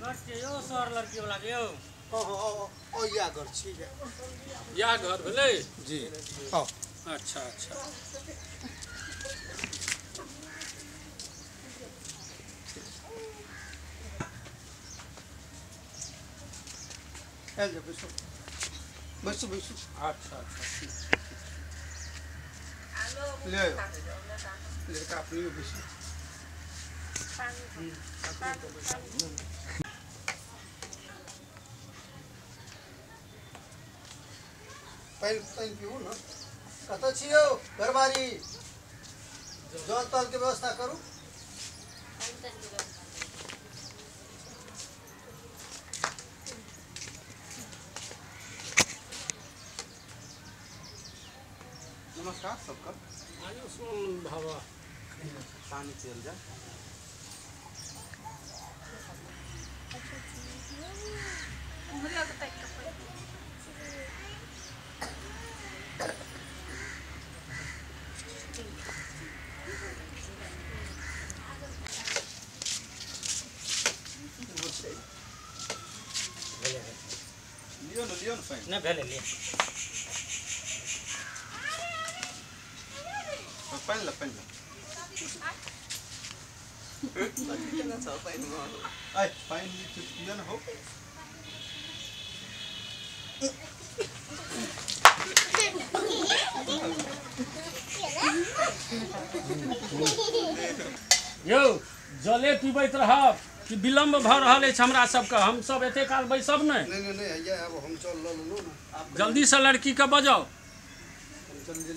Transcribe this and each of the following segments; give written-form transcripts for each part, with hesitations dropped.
Sir लड़की वाला के यो ओ या घर ठीक है या घर भेलै जी आओ अच्छा अच्छा आ जा बैसो बैसो बैसो अच्छा अच्छा ले लड़का अपनी बैसो पाइन पाइन पिऊ न कता छियो घरबारी जल तल के व्यवस्था करू नमस्कार सबका आयुष्मान बाबा पानी चल जा लियो न फाइन नहीं भेले ले पाइन ला आई पाइन लियो न हो यो जले पीबैत रहब कि विलम्ब भ रहल अछि हमरा सबके हम सब एते काल बैसब नहीं ये अब हम चल लो ना आप जल्दी से लड़की के बजाओ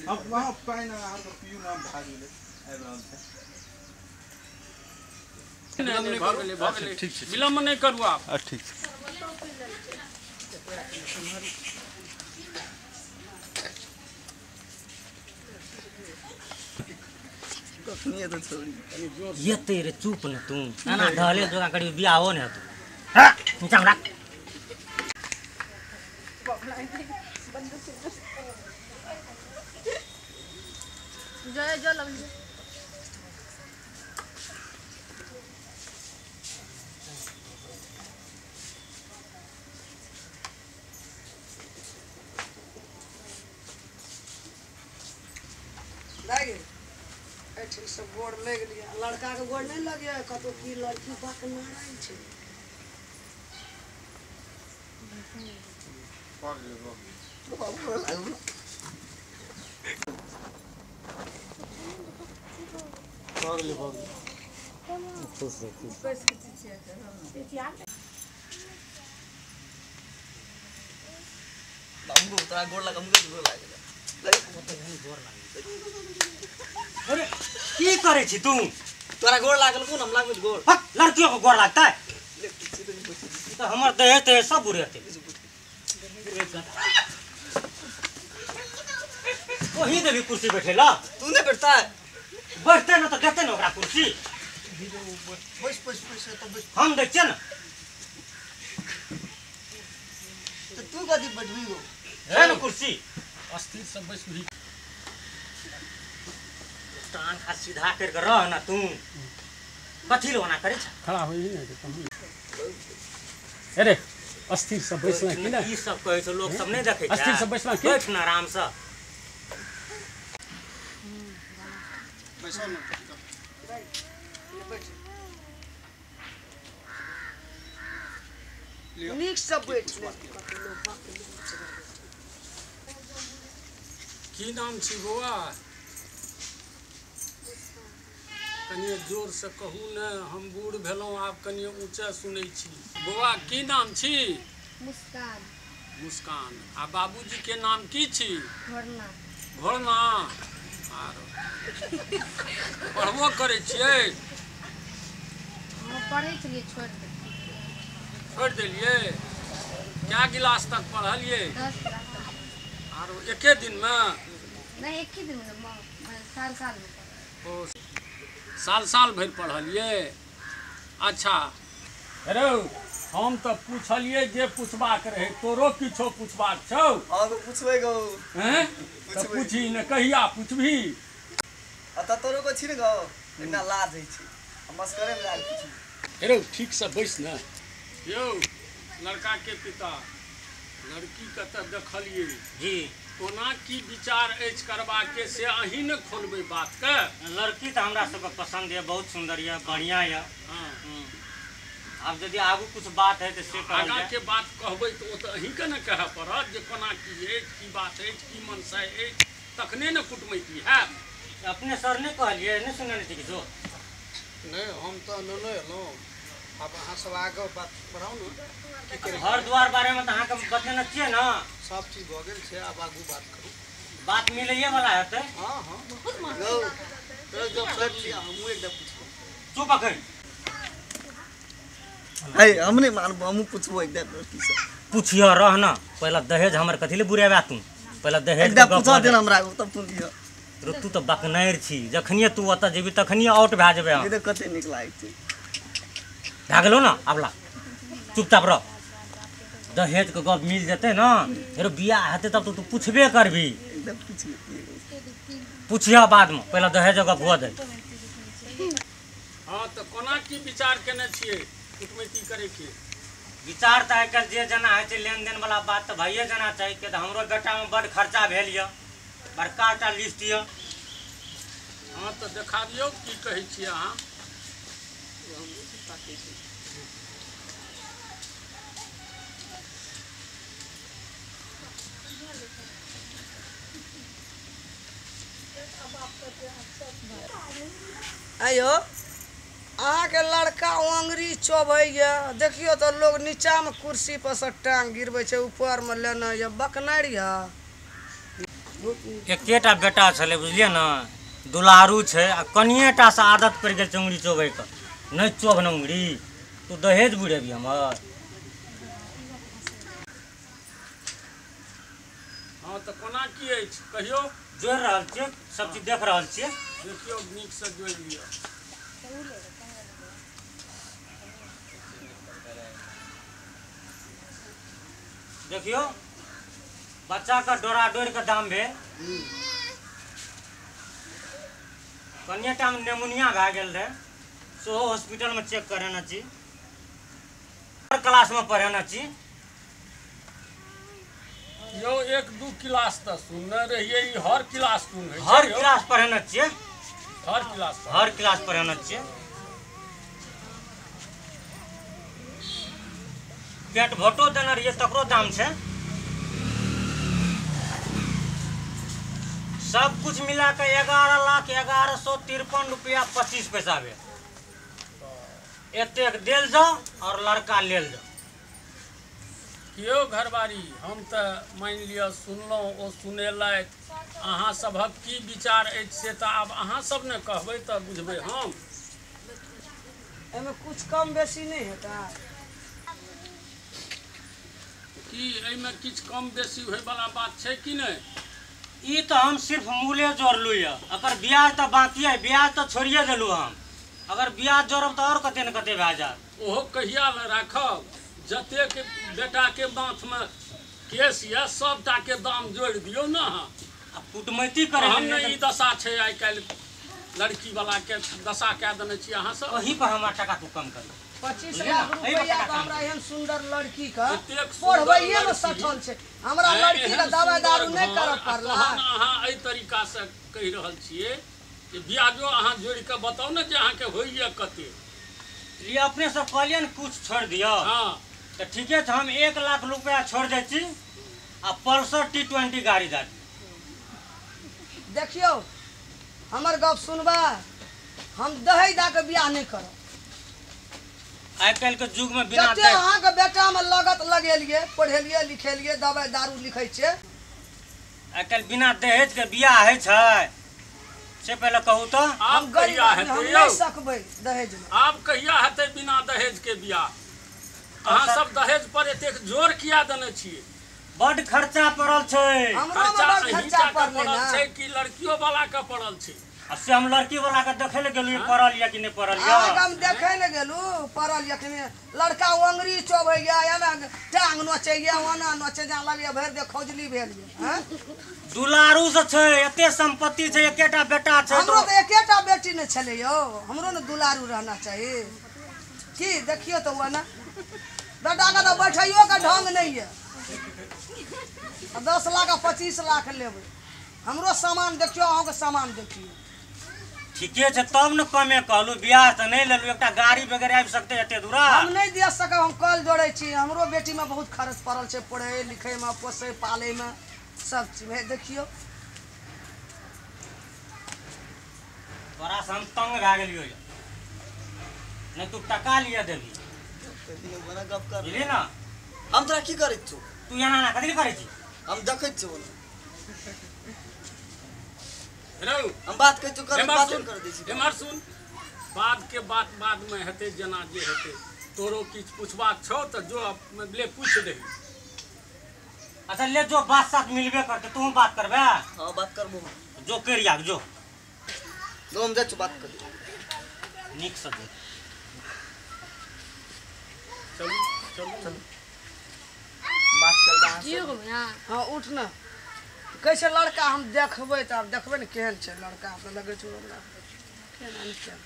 अब वहां पाइन आ तो पियू नाम भाग ले आइ रहल छै ठीक छै विलम्ब नहीं करू आप ठीक छै ये तेरे चुप न तू ना ढले जोगा करी बियाह हो न तू हां चंगड़ा जय जय लग लागे ठीक से गोड़ लग लिया लड़का के गोड़ नहीं लगे कतो की लड़की बाक नारायण छे अरे की करे छी तू तोरा गोड़ लागल कोन हम लागबे गोड़ लड़कियों को गोर लगता है तो हमर देह ते सब बुरे थे वही देवी कुर्सी बैठे ला तू नहीं बैठता है बैठते ना तो देते ना ओकरा कुर्सी बस तो बस हम देखते ना तो तू कदी बैठबी हो है ना कुर्सी अस्थिर सब बैसुही टांग खा सीधा करके रह ना तू कथी लो ना करे छ खड़ा होई नहीं अरे अस्थिर सब बैसना कि ना ई सब कहे छ लोग सब नहीं देखे छ अस्थिर सब बैसना कि बैठ ना आराम से बैसो न लियो नीक सब बैठ की नाम छी बौआ कनिए जोर से कहू न हम बूढ़ भेलहुँ आब कनिए ऊँचा सुनै छी बौआ की नाम छी मुस्कान मुस्कान आ बाबूजी के नाम की छी घरना घोड़ना आरो पढ़बो करै छियै हम पढ़े छलिए छोड़ दे छोड़ि देलियै क्या क्लास तक पढ़लियै 10 क्लास आरो एके दिनमे नहीं एक ही दिन में साल साल में ओ साल भरि पढ़लियै अच्छा अरे हम तो पूछलियै जे पूछबाक रहे तोरो किछो पूछबाक छौ अब पूछबे गो हैं तो पूछी न कहिया पूछबी अत तोरो को छिन गो इतना लाज है छी मस्करे में लाज पूछी अरे ठीक से बैस न यौ लड़का के पिता लड़की के तऽ देखलिए जी कोना की विचार अछि करबा के से अहीं ने खोलबै बात के। लड़की तो हमरा सबके पसंद है, बहुत सुंदर है, बढ़िया है। हाँ अब यदि आगू कुछ बात है तो से कहल आगाँ जाए। के बात कहबै तऽ ओ तऽ अहीं के ने कहऽ पड़त जे कोना की अछि, की बात अछि, की मनसा अछि, तखने ने कुटमैती हैत। अपने सर ने कहलिए नहीं सुनने थी किछो। नहीं हम तो नहीं एलहुँ। अब अहाँ सब आगे बात बढ़ाउ ने की करे। घर द्वार बारे में तो अहाँ के बतेने छिए ना, सब चीज भऽ गेल छै, आब आगू बात करू। बात मिलैये वाला है। हाँ हाँ यौ जब सर लिया हमहूँ एकदम पूछबो। चुप अखन है हम नहीं मानबो, हमहूँ पूछबो एकदम लड़की से। पूछियो रहना पहले दहेज हमर कथी ले बुरेबा तू, पहले दहेज एकदम पूछा देना हमरा तब तू लिया। तू तो बकनैर छी, जखनिए तू ओतऽ जेबी तखनिए आउट भए जेबै हम। ये देख कते नीक लागै छै। भए गेलो ना आबला चुपचाप रह। दहेज के गप मिल जेतै ना, फेर बियाह हेतै तब तो तू पूछबे करबी। एकदम पूछिए पूछिया बाद में, पहले दहेज के गप हुआ दे। हाँ तऽ कोना की विचार केने छियै कुटमैती करे के। विचार तऽ आइ काल्हि जे जेना होइ छै लेन देन वाला बात तऽ भइए जाना चाही, कि हमरो बेटा में बड़ खर्चा भेल यऽ, बड़का टा लिस्ट यऽ। हाँ तऽ देखाबियौ की कहै छियै अहाँ। आयो अहाँके लड़का ओंगरी चोबैया, देखियो तो लोग नीचा में कुर्सी पर से टांग गिरबै छै, ऊपर में लेना या बकनार या। एकेटा बेटा छलै बुझलिए ना, दुलारू छै, आ कनिएटा से आदत पड़ि गेल छै उंगली चोबै के। नहीं चोब ना उंगली, तू दहेज बुढ़ेबी हमर। हाँ तऽ कोना की अछि कहियौ। जोड़ि रहल छियै, सब चीज देख रहल छियै। देखियौ नीक से जोड़ि लिअ। देखियो बच्चा का डोरा डोर के दाम भेल, कनिएटा में नेमोनिया भए गेल रहे, सेहो हॉस्पिटल में चेक करेना छी, हर क्लास में पढ़ेना छी। यौ 1-2 क्लास तऽ सुनने रहियै, ई हर क्लास कोन होइ छै हर यौ? क्लास पढ़ेना छियै, हर क्लास पर। हर क्लास पढ़ेना छियै। पेट भोटो देने रहिए तकरो दाम छै। सब कुछ मिला के 11,11,153 रुपया 25 पैसा भेल। एतेक देल जाओ और लड़का लेल जाओ। यौ घरबारी हम तऽ मानि लिअ सुनलहुँ, ओ सुनेलथि, अहाँ सभक की विचार अछि से तऽ आब अहाँ सब ने कहबै तऽ बुझबै हम। एमे कुछ कम बेसी नहीं हेता। की एहिमे किछु कम बेसी होयवला बात छै कि नहि। ई तो हम सिर्फ मूले जोड़लू है, अगर ब्याज तो बाकी है, ब्याज तो छोड़िए दिलू हम। अगर ब्याज जोड़ब तो और कते न कते भए जात। ओहो कहिया ले राखब, जतेक बेटाके माथमे केस यऽ सबटाके दाम जोड़ि दियौ ने अहाँ। आ कुटमैती करे हम ने ई दशा छै आइ काल्हि लड़की वाला के दशा कए देने छी अहाँ सब। वही पर हमरा टका तू कम कर। 25 लाख रुपया के हमरा एहन सुंदर लड़की का एतेक सुन्दर पढ़बैये में लड़की। सठल छै, हमरा आइ लड़की एहन का दवाई दारू सुन्दर नहीं घर, करऽ आ पड़ला। तहन अहाँ एहि तरीका से कहि रहल छियै जे ब्याजो अहाँ जोड़ि कऽ बताउ ने जे अहाँके होइए कते। ये अपने सब कहलिए न कुछ छोड़ दियो। हाँ तो ठीक है, हम 1 लाख रुपया छोड़ दै छी, आ पल्सर T20 गाड़ी दे दी। देखियो हमर गप सुनबा, हम दहेज दा के बियाह नहीं करब। आइ काल्हि के युग में बिना जते अहाँ के बेटा में लागत लगेलिए, पढ़ेलिए लिखेलिए, दवाई दारू लिखै छै, आइ काल्हि बिना दहेज के बियाह है छै से पहले कहू तो। आब हम गरीब कहिया आदमी, हम हेतै नहीं यौ, सकबै दहेज में। आब कहिया हेतै बिना दहेज के बियाह। अहाँ सब दहेज पर एतेक जोर किया देने छियै। बड़ खर्चा पड़ल छै। हमरो में खर्चा बड़ अहींटा खर्चा के पड़लै पड़ल ना। छै कि लड़कियों वाला के पड़ल छै। आ से हम लड़की वाला के देखे ले गेलिए, पढ़ल या कि नहीं पढ़ल अहाँ या। हम देखे ने गेलू पड़ल यखने लड़का ओंगरी चोबैया, एना टांग नोचैया, ओना नोचे, जा लगे भरि दे खोजली भेल ये। हैं? दुलारू से छै, एते संपत्ति छै, एकेटा बेटा छै हमरो तो। तो एकेटा बेटी ने छले यो, हमरो ने दुलारू रहना चाहिए। की देखियो तो वो ना बेटा का तो बैठियो का ढंग नहीं है। 10 लाख 25 लाख लेबै। हमरो सामान देखियो, अहाँके सामान देखियो। ठीके छै, तब न कमे कहलू। बियाह त नहीं लेलू, एकटा गाड़ी वगैरह आबि सकते एते दूरा। हम नहीं दे सकब, हम कल जोड़े छी। हमरो बेटी में बहुत खर्च पड़ल छै, पढ़े लिखे में, पोसे पाले में, सब चीज में। देखियो तोरा से हम तंग भए गेलियो। नहीं तू टका लिया देबी, बड़ा गप कर बुझली ना। हम तोरा की करै छौ? तू एना ना कथी करै छी? हम देखै छौ, हेलो हम बात कहै छौ, कर एमहर बात सुन, कर दै छी। एमहर सुन। बाद के बात बाद में हेतै, जेना जे हेतै। तोरो किछु पुछबाक छौ तऽ जो ले पूछ दही। अच्छा ले जो, बात साथ मिलबे करते, तू बात करबे। हां बात करबो। जो करिया जो हम जा बात कर निक से दे। चलू चलू बात कर बा। जियो को ना हाँ उठ न। कैसे लड़का हम देखबै त अब देखबै न केहन छै लड़का। तो लगे छौ हमरा केना केना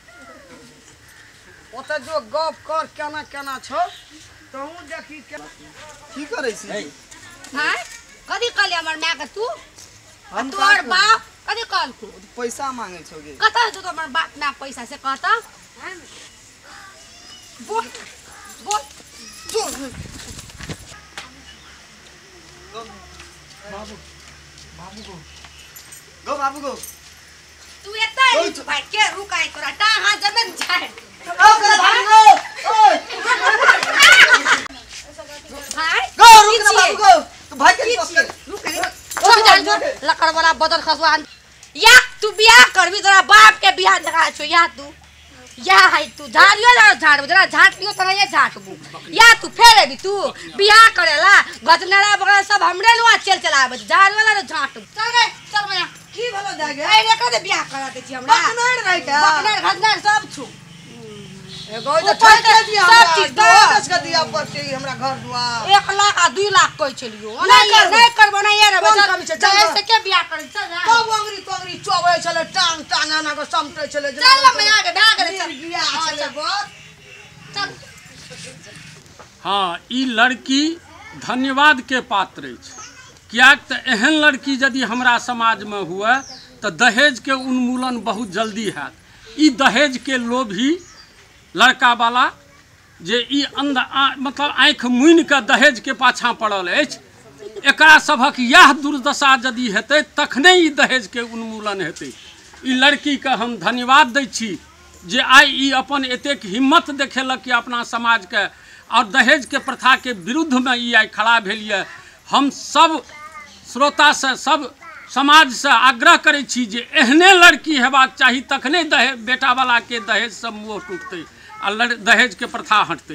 ओतऽ जो गप कर केना केना छौ तहू देखी केना की करै छी? हां कथी कहले हमर माय के तू? हम तोर बाप कथी कहलकू? पैसा मांगे छौ गे। कतऽ तू हमर बाप ना पैसा से कहता? बोल बोल गो बाबू गो। तू एता ही भाई के रुकाई तोरा टा हां जमीन छाड़। ओ करे बाबू गो। ओए भाई गो रुक ना बाबू गो। तू भाई के पकड़। रुक रे छोड़ जा जो लकड़ वाला बदल खसवा। या तू बियाह करबी, तोरा बाप के बियाह जगह छो। या तू या है तू झाड़ियो ना झाड़बू, जरा झाट लियो तोरा ये झाटबू। या तू फेर भी तू बियाह करेला गजनरा बगल सब हमरे लुआ चलावे झाड़ वाला तो झाट। चल रे चल मैं की भलो जाय गे। ए रे दे बियाह करा दे छी हमरा। बकनर रह के बकनर घजनर सब छु। एगो तो ऊपर ठके से दिया सब हमरा, चीज दो दो। दस के दिया पड़ते हमरा घर दुआर। 1 लाख आ 2 लाख कह चलियो। नहीं नहीं करबो नहीं ये रे कौन बच्चा कमी छै? चल चल से के बियाह करे चल जा। तब अंगरी चोबे छले, टांग टांग आना के समटे छले। चल मैं आगे भाग रे चल गिया छले बस। चल हाँ, ई लड़की धन्यवाद के पात्र अछि। कियाक तऽ एहन लड़की यदि हमरा समाज में हुए तऽ दहेज के उन्मूलन बहुत जल्दी हैत। ई दहेज के लोभी लड़का वाला जे ई मतलब आँखि मुनि के दहेज के पाछाँ पड़ल अछि, एकरा सभक यह दुर्दशा यदि हेतै तखने ई दहेज के उन्मूलन हेतै। ई लड़की के हम धन्यवाद दै छी जे आइ ई अपन एतेक हिम्मत देखेलक कि अपना समाज के और दहेज के प्रथा के विरुद्ध में ई आइ खड़ा भेल यऽ। हम सब श्रोता से सब समाज से आग्रह करै छी जे एहने लड़की हेबाक चाही, तखने बेटा वाला के दहेज से मुँह टूटतै आ दहेज के प्रथा हटतै।